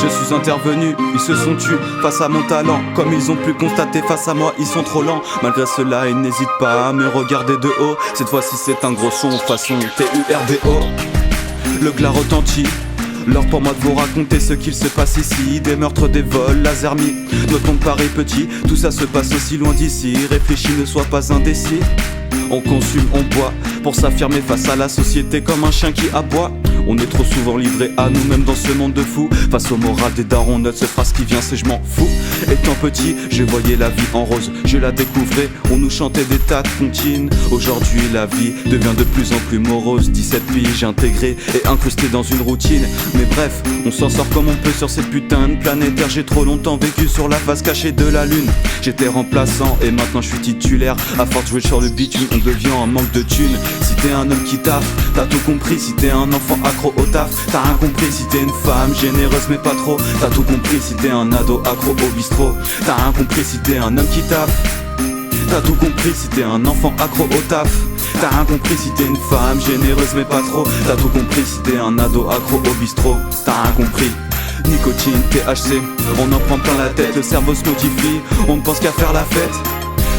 je suis intervenu, ils se sont tus face à mon talent. Comme ils ont pu constater face à moi, ils sont trop lents. Malgré cela, ils n'hésitent pas à me regarder de haut. Cette fois-ci c'est un gros son, façon TURBO. Le glas retentit. L'heure pour moi de vous raconter ce qu'il se passe ici. Des meurtres, des vols, laser mis. Notre monde paraît petit, tout ça se passe aussi loin d'ici. Réfléchis, ne sois pas indécis. On consume, on boit, pour s'affirmer face à la société comme un chien qui aboie. On est trop souvent livré à nous-mêmes dans ce monde de fous. Face au moral des darons, note cette phrase qui vient, c'est je m'en fous. Étant petit, je voyais la vie en rose, je la découvrais, on nous chantait des tas de comptines. Aujourd'hui la vie devient de plus en plus morose. 17 piges intégrées et incrustées dans une routine. Mais bref, on s'en sort comme on peut sur cette putain de planète Terre. J'ai trop longtemps vécu sur la face cachée de la lune. J'étais remplaçant et maintenant je suis titulaire. À force de jouer sur le bitume, on devient un manque de thunes. Si t'es un homme qui taffe, t'as tout compris. Si t'es un enfant accro au taf, t'as rien compris. Si t'es une femme généreuse mais pas trop, t'as tout compris. Si t'es un ado accro au bistrot, t'as rien compris. Si t'es un homme qui taffe, t'as tout compris. Si t'es un enfant accro au taf, t'as rien compris. Si t'es une femme généreuse mais pas trop, t'as tout compris. Si t'es un ado accro au bistrot, t'as rien compris. Nicotine, THC, on en prend plein la tête. Le cerveau se modifie, on ne pense qu'à faire la fête.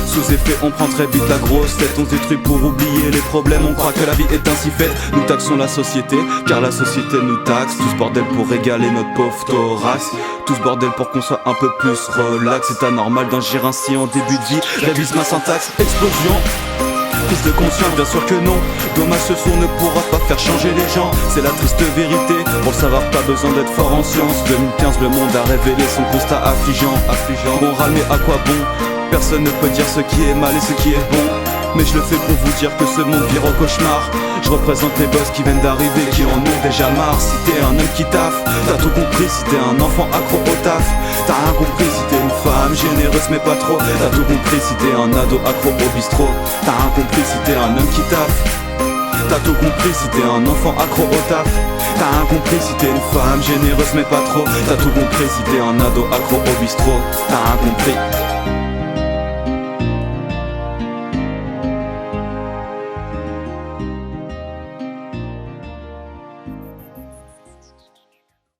Sous effet, on prend très vite la grosse tête. On se détruit pour oublier les problèmes. On croit que la vie est ainsi faite. Nous taxons la société, car la société nous taxe. Tout ce bordel pour régaler notre pauvre thorax. Tout ce bordel pour qu'on soit un peu plus relax. C'est anormal d'agir ainsi en début de vie. Révise ma syntaxe, explosion. Prise de conscience, bien sûr que non. Dommage, ce son ne pourra pas faire changer les gens. C'est la triste vérité, pour le savoir pas besoin d'être fort en sciences. 2015, le monde a révélé son constat affligeant. Moral, mais à quoi bon? Personne ne peut dire ce qui est mal et ce qui est bon. Mais je le fais pour vous dire que ce monde vire au cauchemar. Je représente les boss qui viennent d'arriver, qui en ont déjà marre. Si t'es un homme qui taffe, t'as tout compris. Si t'es un enfant accro au taf, t'as rien compris. Si t'es une femme généreuse mais pas trop, t'as tout compris. Si t'es un ado accro au bistrot, t'as rien compris. Si t'es un homme qui taffe, t'as tout compris. Si t'es un enfant accro au taf, t'as rien compris. Si t'es une femme généreuse mais pas trop, t'as tout compris. Si t'es un ado accro au bistrot, t'as rien compris.